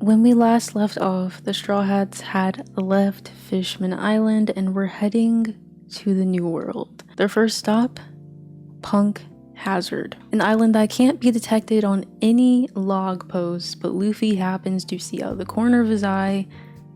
When we last left off, the Straw Hats had left Fishman Island and were heading to the New World. Their first stop? Punk Hazard, an island that can't be detected on any log posts, but Luffy happens to see out of the corner of his eye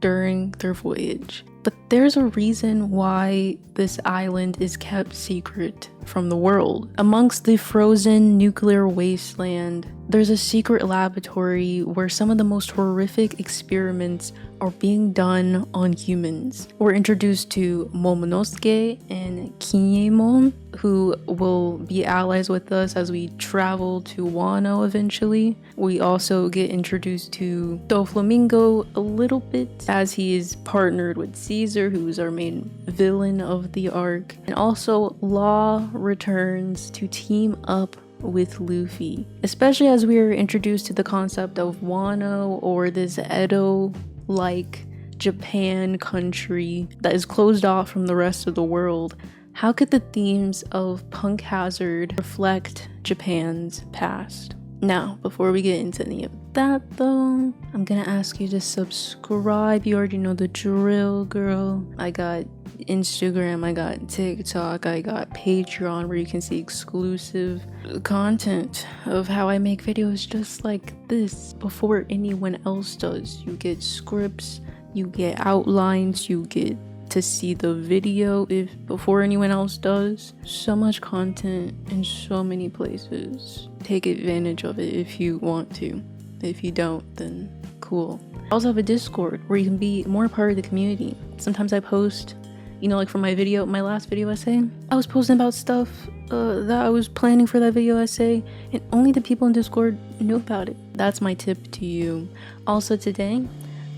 during their voyage. But there's a reason why this island is kept secret from the world. Amongst the frozen nuclear wasteland, there's a secret laboratory where some of the most horrific experiments are being done on humans. We're introduced to Momonosuke and Kinemon, who will be allies with us as we travel to Wano eventually. We also get introduced to Doflamingo a little bit as he is partnered with Caesar, who is our main villain of the arc. And also Law returns to team up with Luffy, especially as we are introduced to the concept of Wano, or this Edo-like Japan country that is closed off from the rest of the world. How could the themes of Punk Hazard reflect Japan's past? Now, before we get into any of that though, I'm gonna ask you to subscribe. You already know the drill, girl. I got Instagram, I got TikTok, I got Patreon, where you can see exclusive content of how I make videos just like this before anyone else does. You get scripts, you get outlines, you get to see the video before anyone else does. So much content in so many places. Take advantage of it if you want to. If you don't, then cool. I also have a Discord where you can be more part of the community. Sometimes I post, you know, like for my last video essay, I was posting about stuff that I was planning for that video essay, and only the people in Discord knew about it. That's my tip to you. Also today,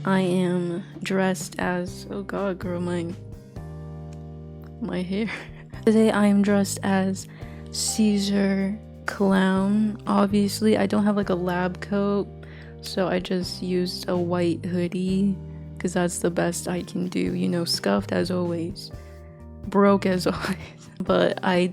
I am dressed as, oh god girl, my hair. Today I am dressed as Caesar Clown. Obviously I don't have like a lab coat, so I just used a white hoodie because that's the best I can do, you know, scuffed as always, broke as always. But I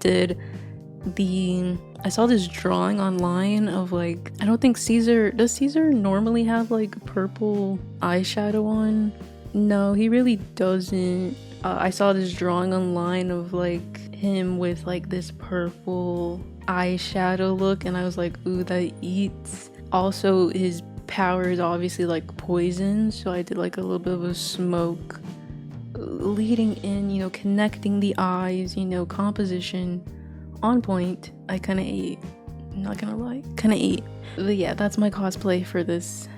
saw this drawing online of like, I don't think does Caesar normally have like purple eyeshadow on? No, he really doesn't. I saw this drawing online of like him with like this purple eyeshadow look, and I was like, ooh, that eats. Also, his power is obviously like poison, so I did like a little bit of a smoke leading in, you know, connecting the eyes, you know, composition on point. I kind of ate, I'm not gonna lie, kind of ate. But yeah, that's my cosplay for this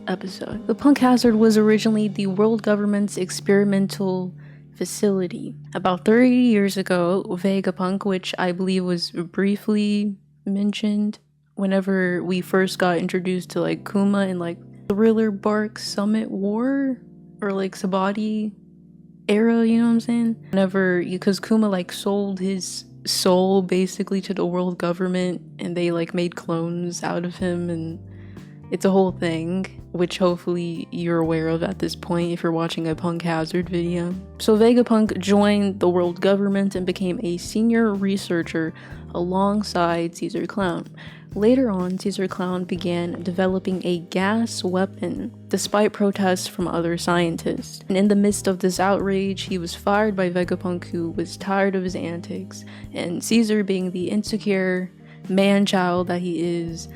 episode. The Punk Hazard was originally the world government's experimental facility. About 30 years ago, Vegapunk, which I believe was briefly mentioned whenever we first got introduced to like Kuma and like Thriller Bark Summit War, or like Sabati era, you know what I'm saying? Because Kuma like sold his soul basically to the world government, and they like made clones out of him, and it's a whole thing, which hopefully you're aware of at this point if you're watching a Punk Hazard video. So Vegapunk joined the world government and became a senior researcher alongside Caesar Clown. Later on, Caesar Clown began developing a gas weapon, despite protests from other scientists. And in the midst of this outrage, he was fired by Vegapunk, who was tired of his antics, and Caesar, being the insecure man-child that he is,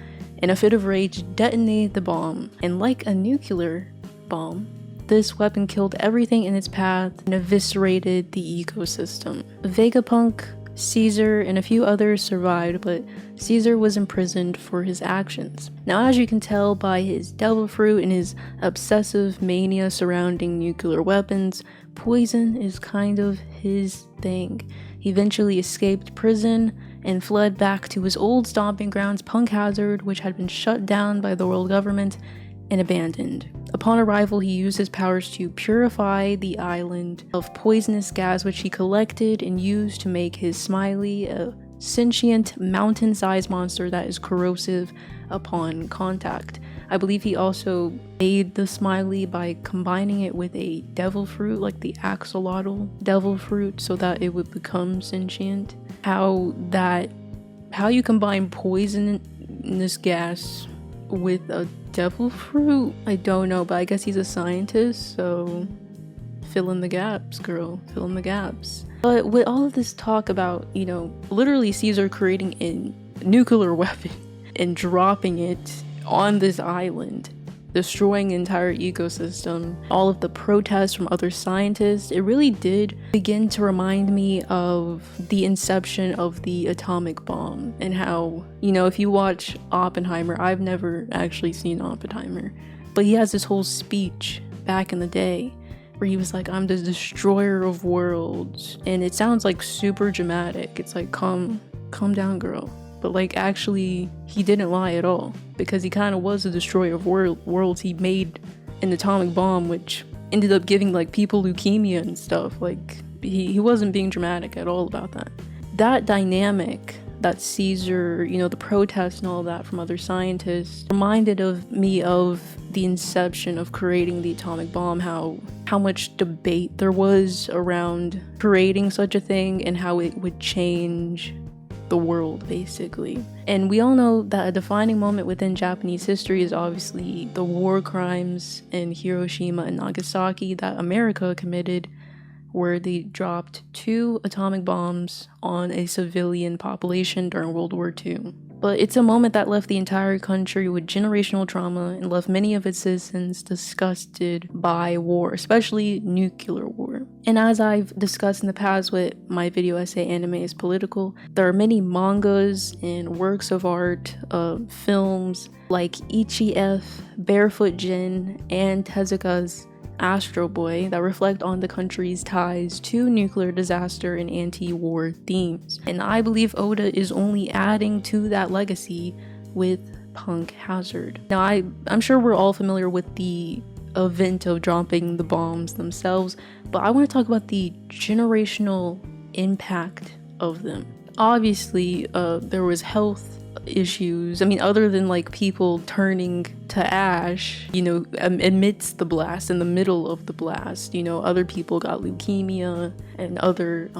in a fit of rage, detonated the bomb. And like a nuclear bomb, this weapon killed everything in its path and eviscerated the ecosystem. Vegapunk, Caesar, and a few others survived, but Caesar was imprisoned for his actions. Now, as you can tell by his devil fruit and his obsessive mania surrounding nuclear weapons, poison is kind of his thing. He eventually escaped prison and fled back to his old stomping grounds, Punk Hazard, which had been shut down by the world government and abandoned. Upon arrival, he used his powers to purify the island of poisonous gas, which he collected and used to make his Smiley, a sentient mountain-sized monster that is corrosive upon contact. I believe he also made the Smiley by combining it with a devil fruit, like the axolotl devil fruit, so that it would become sentient. How you combine poisonous gas with a devil fruit? I don't know, but I guess he's a scientist, so fill in the gaps, girl. Fill in the gaps. But with all of this talk about, you know, literally Caesar creating a nuclear weapon and dropping it on this island, destroying the entire ecosystem, all of the protests from other scientists, it really did begin to remind me of the inception of the atomic bomb and how, you know, if you watch Oppenheimer, I've never actually seen Oppenheimer, but he has this whole speech back in the day where he was like, I'm the destroyer of worlds, and it sounds like super dramatic. It's like, calm down, girl. But like, actually, he didn't lie at all, because he kind of was a destroyer of worlds. He made an atomic bomb which ended up giving like people leukemia and stuff. Like, he wasn't being dramatic at all about that. That dynamic that Caesar, you know, the protests and all that from other scientists, reminded of me of the inception of creating the atomic bomb, how much debate there was around creating such a thing and how it would change the world, basically. And we all know that a defining moment within Japanese history is obviously the war crimes in Hiroshima and Nagasaki that America committed, where they dropped 2 atomic bombs on a civilian population during World War II. But it's a moment that left the entire country with generational trauma and left many of its citizens disgusted by war, especially nuclear war. And as I've discussed in the past with my video essay Anime is Political, there are many mangas and works of art, films like Ichi F, Barefoot Jin, and Tezuka's Astro Boy that reflect on the country's ties to nuclear disaster and anti-war themes. And I believe Oda is only adding to that legacy with Punk Hazard. Now, I'm sure we're all familiar with the event of dropping the bombs themselves, but I want to talk about the generational impact of them. Obviously, there was health issues. I mean, other than like people turning to ash, you know, amidst the blast, in the middle of the blast, you know, other people got leukemia and other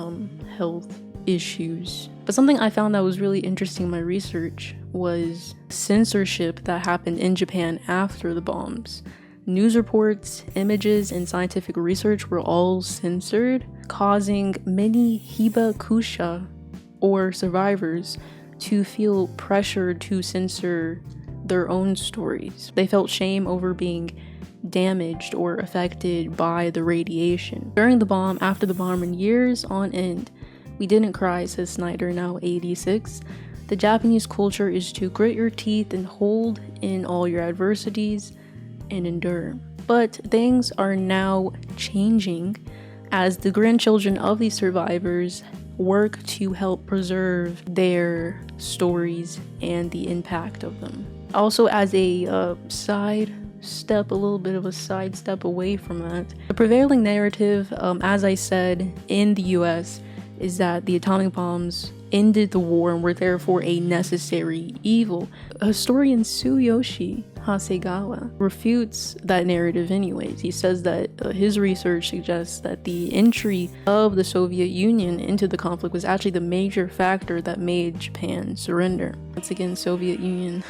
health issues. But something I found that was really interesting in my research was censorship that happened in Japan after the bombs. News reports, images, and scientific research were all censored, causing many hibakusha, or survivors, to feel pressured to censor their own stories. They felt shame over being damaged or affected by the radiation. During the bomb, after the bomb, and years on end, we didn't cry, says Snyder, now 86. The Japanese culture is to grit your teeth and hold in all your adversities and endure. But things are now changing as the grandchildren of these survivors work to help preserve their stories and the impact of them. Also, as a sidestep, a little bit of a sidestep away from that, the prevailing narrative, as I said, in the US, is that the atomic bombs ended the war and were therefore a necessary evil. Historian Tsuyoshi Hasegawa refutes that narrative anyways. He says that his research suggests that the entry of the Soviet Union into the conflict was actually the major factor that made Japan surrender. Once again, Soviet Union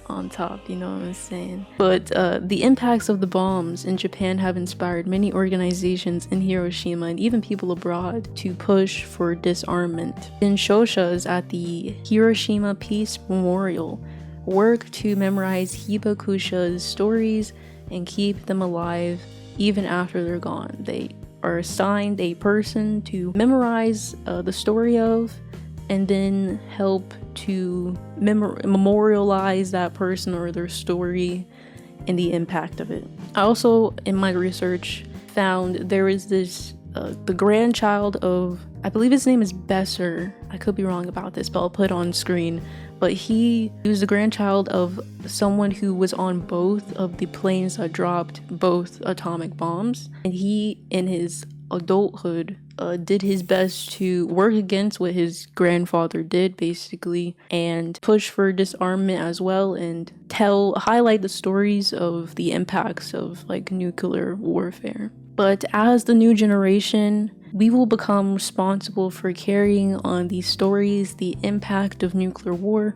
on top, you know what I'm saying? But the impacts of the bombs in Japan have inspired many organizations in Hiroshima and even people abroad to push for disarmament. Shoshas at the Hiroshima Peace Memorial work to memorize hibakusha's stories and keep them alive even after they're gone. They are assigned a person to memorize the story of, and then help to memorialize that person or their story and the impact of it. I also, in my research, found there is this the grandchild of, I believe his name is Besser. I could be wrong about this, but I'll put it on screen. But he was the grandchild of someone who was on both of the planes that dropped both atomic bombs. And he, in his adulthood, did his best to work against what his grandfather did, basically, and push for disarmament as well, and highlight the stories of the impacts of like nuclear warfare. But as the new generation, we will become responsible for carrying on these stories, the impact of nuclear war,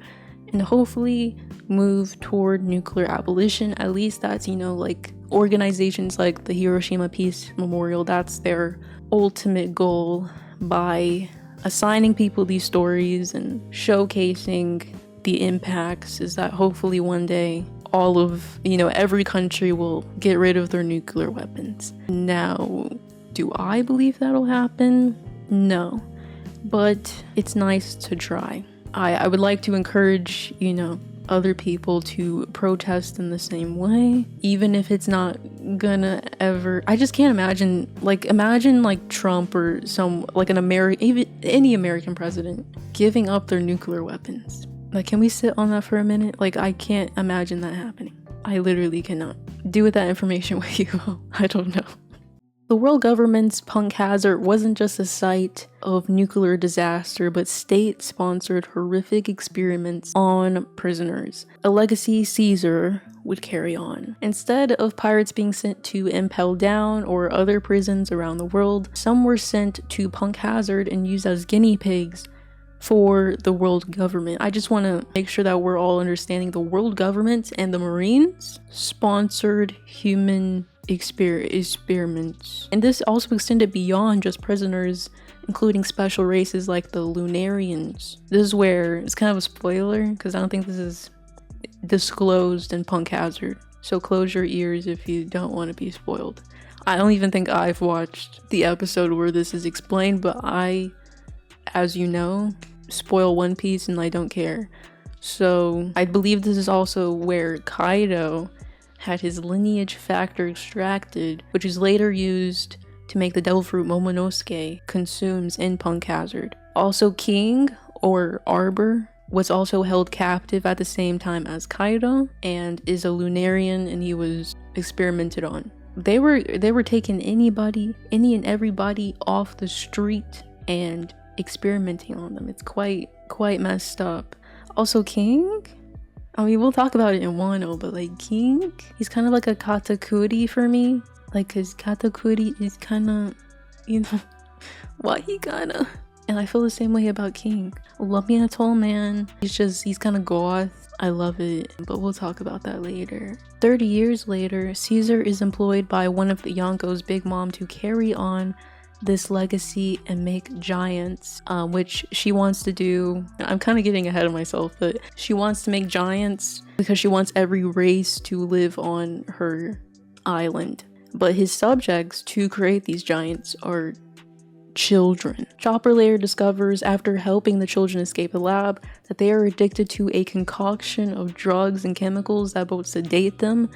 and hopefully move toward nuclear abolition. At least that's, like organizations like the Hiroshima Peace Memorial, that's their ultimate goal by assigning people these stories and showcasing the impacts, is that hopefully one day all of, every country will get rid of their nuclear weapons. Now, do I believe that'll happen? No, but it's nice to try. I would like to encourage, other people to protest in the same way, even if it's not gonna ever. I just can't imagine, imagine Trump or even any American president giving up their nuclear weapons. Can we sit on that for a minute? I can't imagine that happening. I literally cannot. Do with that information what you will. I don't know. The world government's punk hazard wasn't just a site of nuclear disaster, but state-sponsored horrific experiments on prisoners. A legacy Caesar would carry on. Instead of pirates being sent to Impel Down or other prisons around the world, some were sent to Punk Hazard and used as guinea pigs for the world government. I just want to make sure that we're all understanding the world government and the Marines sponsored human experiments. And this also extended beyond just prisoners, including special races like the Lunarians. This is where it's kind of a spoiler, because I don't think this is disclosed in Punk Hazard. So close your ears if you don't want to be spoiled. I don't even think I've watched the episode where this is explained, but I, as you know, spoil One Piece and I don't care. So I believe this is also where Kaido had his lineage factor extracted, which is later used to make the devil fruit Momonosuke consumes in Punk Hazard. Also, King, or Arbor, was also held captive at the same time as Kaido, and is a Lunarian, and he was experimented on. They were taking any and everybody off the street and experimenting on them. It's quite messed up. Also, King, I mean, we'll talk about it in Wano, but King, he's kind of like a Katakuri for me. Cause Katakuri is kind of, why he kinda? And I feel the same way about King. Love me a tall man. He's kind of goth. I love it, but we'll talk about that later. 30 years later, Caesar is employed by one of the Yonko's Big Mom to carry on this legacy and make giants, which she wants to do. I'm kind of getting ahead of myself, but she wants to make giants because she wants every race to live on her island. But his subjects to create these giants are children. Chopper later discovers, after helping the children escape the lab, that they are addicted to a concoction of drugs and chemicals that both sedate them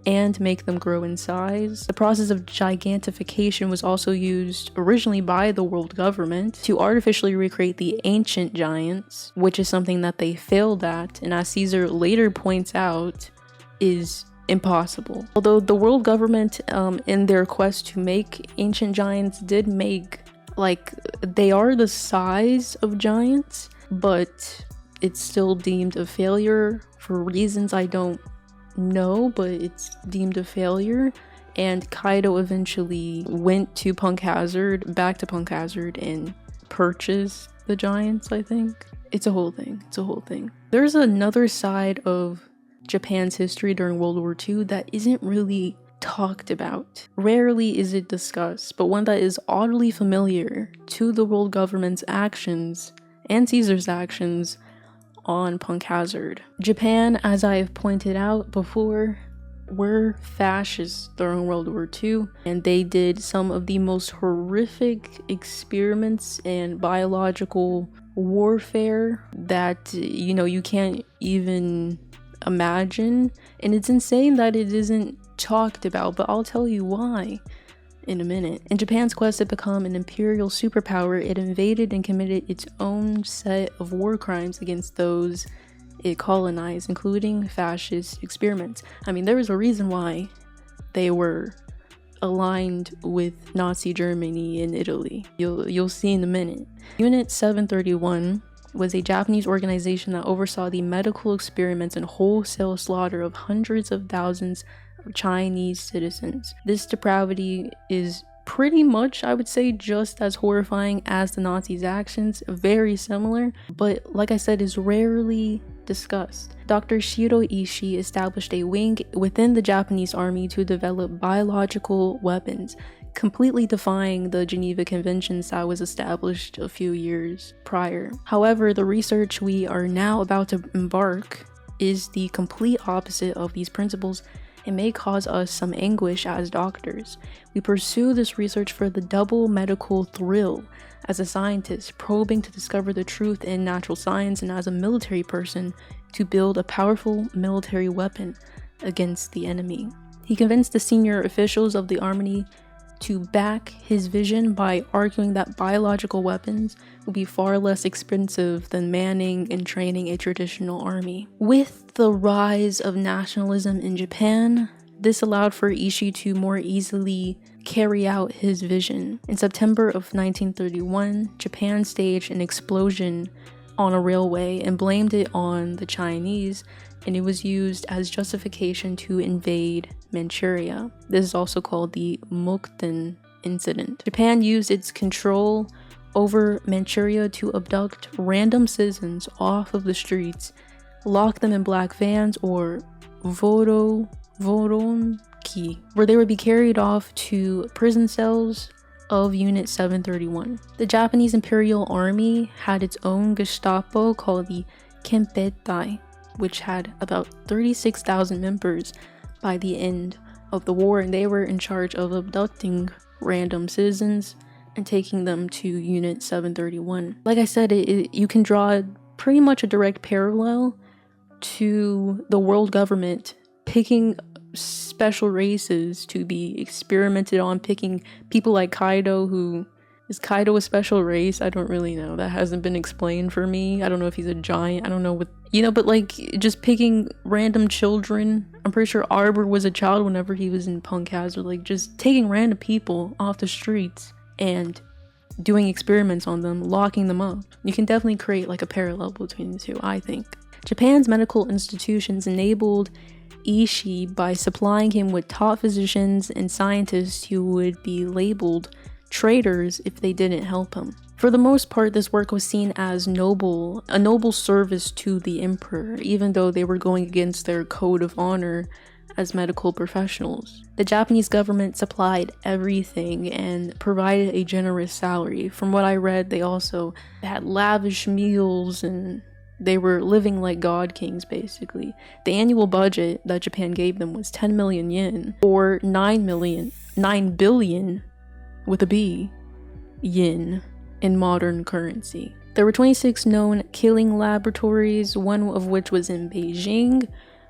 and make them grow in size. The process of gigantification was also used originally by the world government to artificially recreate the ancient giants, which is something that they failed at, and as Caesar later points out, is impossible. Although the world government, in their quest to make ancient giants, did make, they are the size of giants, but it's still deemed a failure for reasons I don't know, but it's deemed a failure. And Kaido eventually went to back to Punk Hazard, and purchased the giants, I think. It's a whole thing. There's another side of Japan's history during World War II that isn't really talked about. Rarely is it discussed, but one that is oddly familiar to the world government's actions and Caesar's actions on Punk Hazard. Japan, as I have pointed out before, were fascists during World War II, and they did some of the most horrific experiments and biological warfare that, you can't even imagine. And it's insane that it isn't talked about, but I'll tell you why in a minute. In Japan's quest to become an imperial superpower, it invaded and committed its own set of war crimes against those it colonized, including fascist experiments. I mean, there was a reason why they were aligned with Nazi Germany and Italy. You'll see in a minute. Unit 731 was a Japanese organization that oversaw the medical experiments and wholesale slaughter of hundreds of thousands of Chinese citizens. This depravity is pretty much, I would say, just as horrifying as the Nazis' actions, very similar, but like I said, is rarely discussed. Dr. Shiro Ishii established a wing within the Japanese army to develop biological weapons, completely defying the Geneva Conventions that was established a few years prior. However, the research we are now about to embark is the complete opposite of these principles and may cause us some anguish as doctors. We pursue this research for the double medical thrill as a scientist, probing to discover the truth in natural science, and as a military person, to build a powerful military weapon against the enemy. He convinced the senior officials of the army to back his vision by arguing that biological weapons would be far less expensive than manning and training a traditional army. With the rise of nationalism in Japan, this allowed for Ishii to more easily carry out his vision. In September of 1931, Japan staged an explosion on a railway and blamed it on the Chinese, and it was used as justification to invade Manchuria. This is also called the Mukten Incident. Japan used its control over Manchuria to abduct random citizens off of the streets, lock them in black vans or voronki, where they would be carried off to prison cells of Unit 731. The Japanese Imperial Army had its own Gestapo called the Kempeitai, which had about 36,000 members by the end of the war, and they were in charge of abducting random citizens and taking them to Unit 731. Like I said, you can draw pretty much a direct parallel to the world government picking special races to be experimented on, picking people like Kaido, who is Kaido a special race? I don't really know. That hasn't been explained for me. I don't know if he's a giant. I don't know what, but like just picking random children. I'm pretty sure Arbor was a child whenever he was in Punk Hazard. Like just taking random people off the streets and doing experiments on them, locking them up. You can definitely create like a parallel between the two, I think. Japan's medical institutions enabled Ishii by supplying him with top physicians and scientists who would be labeled traitors if they didn't help him. For the most part, this work was seen as a noble service to the emperor, even though they were going against their code of honor as medical professionals. The Japanese government supplied everything and provided a generous salary. From what I read, they also had lavish meals and they were living like god kings, basically. The annual budget that Japan gave them was 10 million yen, or 9 billion with a B, yen in modern currency. There were 26 known killing laboratories, one of which was in Beijing,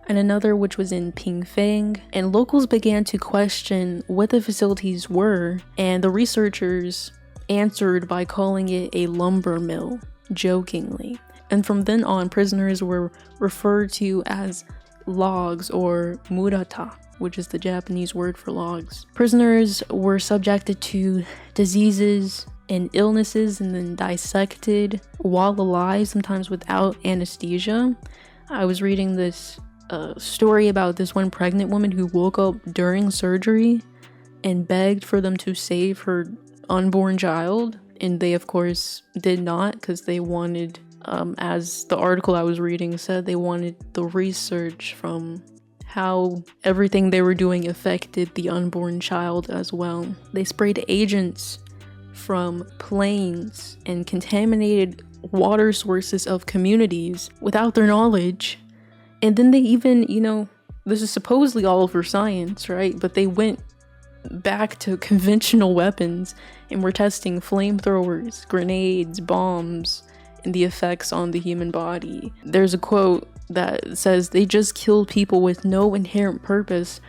and another which was in Pingfang, and locals began to question what the facilities were, and the researchers answered by calling it a lumber mill, jokingly. And from then on, prisoners were referred to as logs or murata, which is the Japanese word for logs. Prisoners were subjected to diseases and illnesses and then dissected while alive, sometimes without anesthesia. I was reading this story about this one pregnant woman who woke up during surgery and begged for them to save her unborn child, and they of course did not, because they wanted, as the article I was reading said, they wanted the research from how everything they were doing affected the unborn child as well. They sprayed agents from planes and contaminated water sources of communities without their knowledge. And then they even, this is supposedly all for science, right? But they went back to conventional weapons and were testing flamethrowers, grenades, bombs, and the effects on the human body. There's a quote that says, "They just killed people with no inherent purpose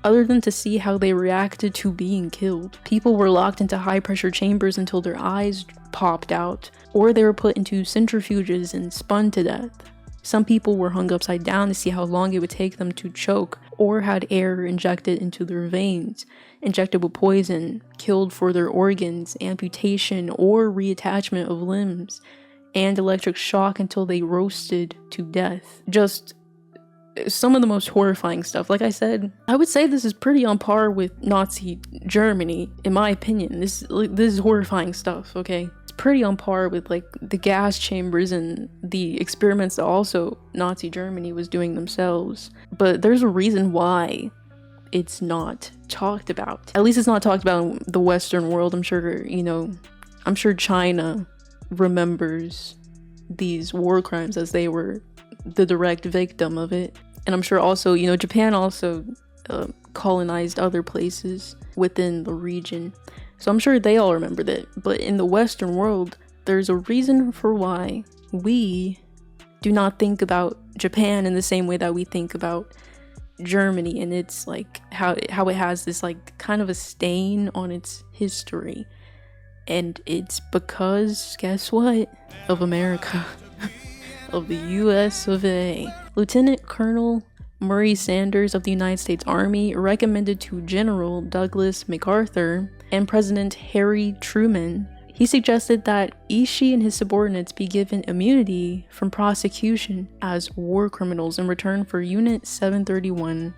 other than to see how they reacted to being killed. People were locked into high-pressure chambers until their eyes popped out, or they were put into centrifuges and spun to death. Some people were hung upside down to see how long it would take them to choke, or had air injected into their veins, injected with poison, killed for their organs, amputation or reattachment of limbs, and electric shock until they roasted to death." Just some of the most horrifying stuff. Like I said, I would say this is pretty on par with Nazi Germany, in my opinion. This is horrifying stuff, okay? pretty on par with like the gas chambers and the experiments that also Nazi Germany was doing themselves. But there's a reason why it's not talked about. At least it's not talked about in the Western world. I'm sure, you know, I'm sure China remembers these war crimes as they were the direct victim of it. And I'm sure also, you know, Japan also colonized other places within the region. So I'm sure they all remember that. But in the Western world, there's a reason for why we do not think about Japan in the same way that we think about Germany. And it's like how it has this like kind of a stain on its history. And it's because, guess what? Of America. Of the US of A. Lieutenant Colonel Murray Sanders of the United States Army recommended to General Douglas MacArthur and President Harry Truman, he suggested that Ishii and his subordinates be given immunity from prosecution as war criminals in return for Unit 731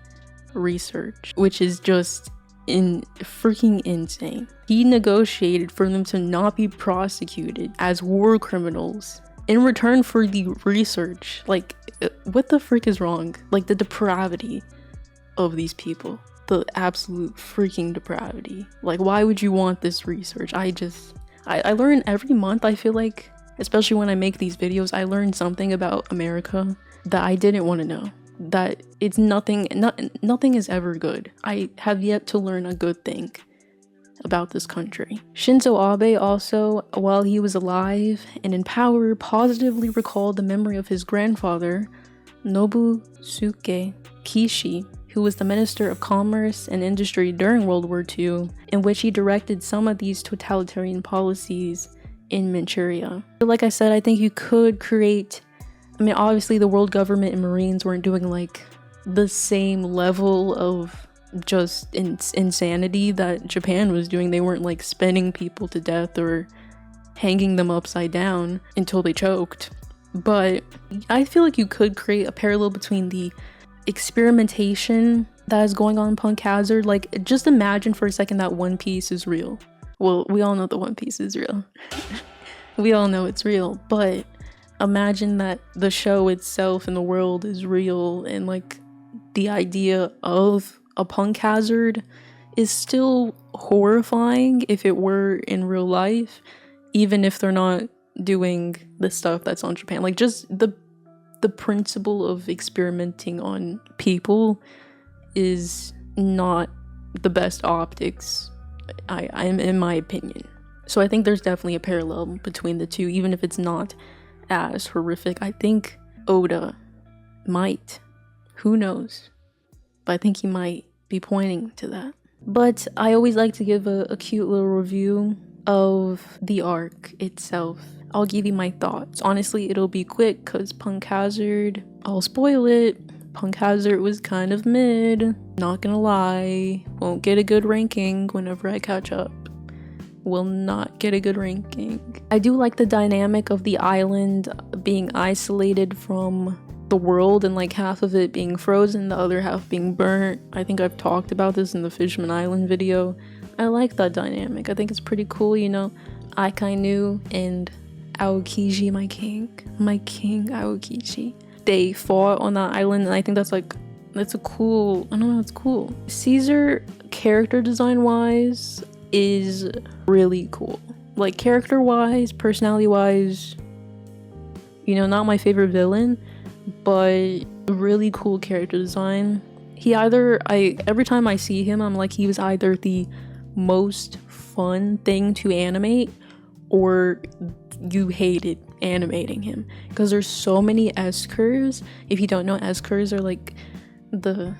research, which is just freaking insane. He negotiated for them to not be prosecuted as war criminals in return for the research. Like, what the frick is wrong? Like, the depravity of these people. The absolute freaking depravity. Like, why would you want this research? I learn every month, I feel like, especially when I make these videos, I learn something about America that I didn't want to know. That it's nothing is ever good. I have yet to learn a good thing about this country. Shinzo Abe also, while he was alive and in power, positively recalled the memory of his grandfather, Nobusuke Kishi, who was the Minister of Commerce and Industry during World War II, in which he directed some of these totalitarian policies in Manchuria. But like I said, I think you could create, I mean, obviously the world government and Marines weren't doing like the same level of just insanity that Japan was doing. They weren't like spinning people to death or hanging them upside down until they choked. But I feel like you could create a parallel between the experimentation that is going on in Punk Hazard. Like, just imagine for a second that One Piece is real. Well, we all know that One Piece is real. We all know it's real, but imagine that the show itself and the world is real, and like the idea of a Punk Hazard is still horrifying if it were in real life, even if they're not doing the stuff that's on Japan. Like, just the principle of experimenting on people is not the best optics, I'm in my opinion. So I think there's definitely a parallel between the two, even if it's not as horrific. I think Oda might, who knows, but I think he might be pointing to that. But I always like to give a cute little review of the arc itself. I'll give you my thoughts. Honestly, it'll be quick because Punk Hazard, I'll spoil it. Punk Hazard was kind of mid, not gonna lie. Won't get a good ranking whenever I catch up. Will not get a good ranking. I do like the dynamic of the island being isolated from the world and like half of it being frozen, the other half being burnt. I think I've talked about this in the Fishman Island video. I like that dynamic. I think it's pretty cool, you know. Akainu and Aokiji, my king Aokiji, they fought on that island, and I think that's a cool, I don't know, it's cool. Caesar, character design wise, is really cool. Like, character wise, personality wise, you know, not my favorite villain, but really cool character design. Every time I see him, I'm like, he was either the most fun thing to animate or you hated animating him, because there's so many S curves. If you don't know, S curves are like the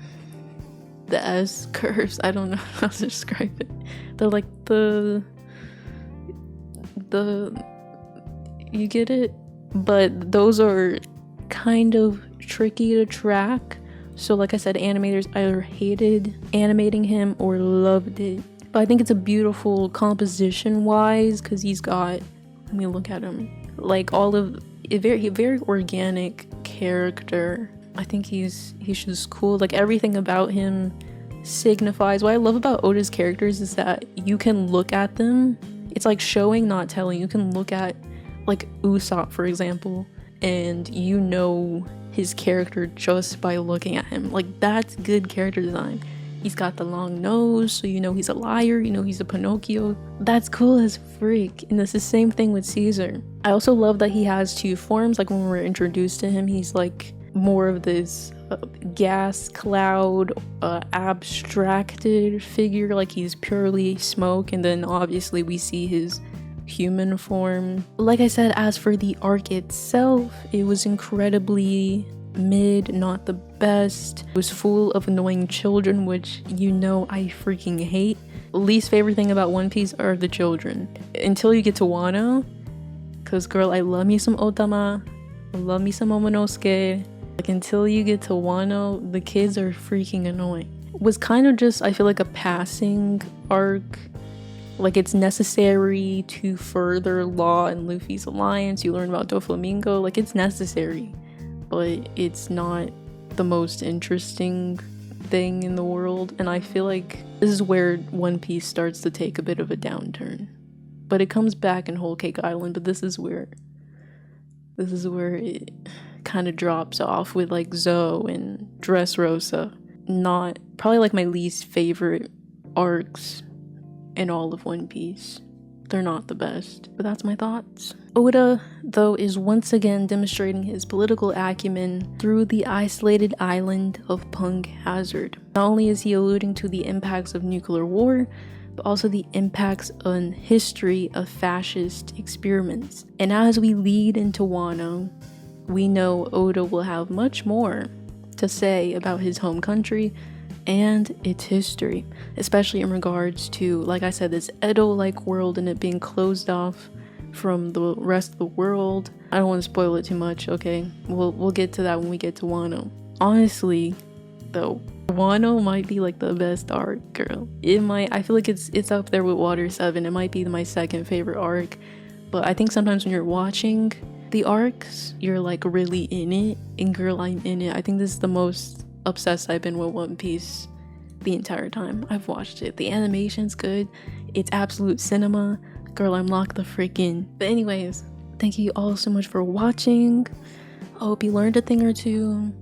S curves, I don't know how to describe it. They're like the you get it, but those are kind of tricky to track. So like I said, animators either hated animating him or loved it. But I think it's a beautiful composition wise, because he's got, let me look at him, like all of a very organic character. I think he's just cool. Like, everything about him signifies, what I love about Oda's characters is that you can look at them It's like showing, not telling. You can look at like Usopp, for example, and you know his character just by looking at him. Like, that's good character design. He's got the long nose, so you know he's a liar, you know he's a Pinocchio. That's cool as freak. And it's the same thing with Caesar. I also love that he has two forms. Like, when we're introduced to him, he's like more of this gas cloud, abstracted figure, like he's purely smoke. And then obviously we see his human form. Like I said, as for the arc itself, it was incredibly mid, not the best. It was full of annoying children, which you know I freaking hate. Least favorite thing about One Piece are the children. Until you get to Wano, cause girl, I love me some Otama, I love me some Momonosuke. Like, until you get to Wano, the kids are freaking annoying. It was kind of just, I feel like, a passing arc. Like, it's necessary to further Law and Luffy's alliance. You learn about Doflamingo. Like, it's necessary, but it's not the most interesting thing in the world. And I feel like this is where One Piece starts to take a bit of a downturn. But it comes back in Whole Cake Island, but this is where it kind of drops off with like Zoe and Dressrosa. Not probably like my least favorite arcs in all of One Piece. They're not the best, but that's my thoughts. Oda, though, is once again demonstrating his political acumen through the isolated island of Punk Hazard. Not only is he alluding to the impacts of nuclear war, but also the impacts on history of fascist experiments. And as we lead into Wano, we know Oda will have much more to say about his home country and its history, especially in regards to, like I said, this Edo-like world and it being closed off from the rest of the world. I don't want to spoil it too much, okay? We'll get to that when we get to Wano. Honestly, though, Wano might be like the best arc, girl. I feel like it's up there with Water 7. It might be my second favorite arc, but I think sometimes when you're watching the arcs, you're like really in it, and girl, I'm in it. I think this is the most obsessed I've been with One Piece the entire time I've watched it. The animation's good, it's absolute cinema, girl, I'm locked the frick in. But anyways, thank you all so much for watching. I hope you learned a thing or two.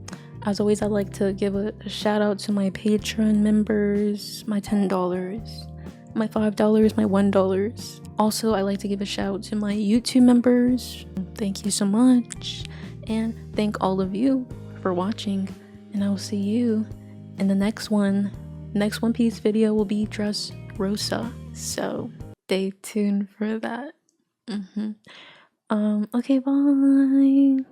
As always, I'd like to give a shout out to my Patreon members, my $10, my $5, my $1. Also, I like to give a shout out to my YouTube members. Thank you so much, and thank all of you for watching, and I will see you in the next one. Next One Piece video will be Dressrosa, so stay tuned for that. Okay, bye.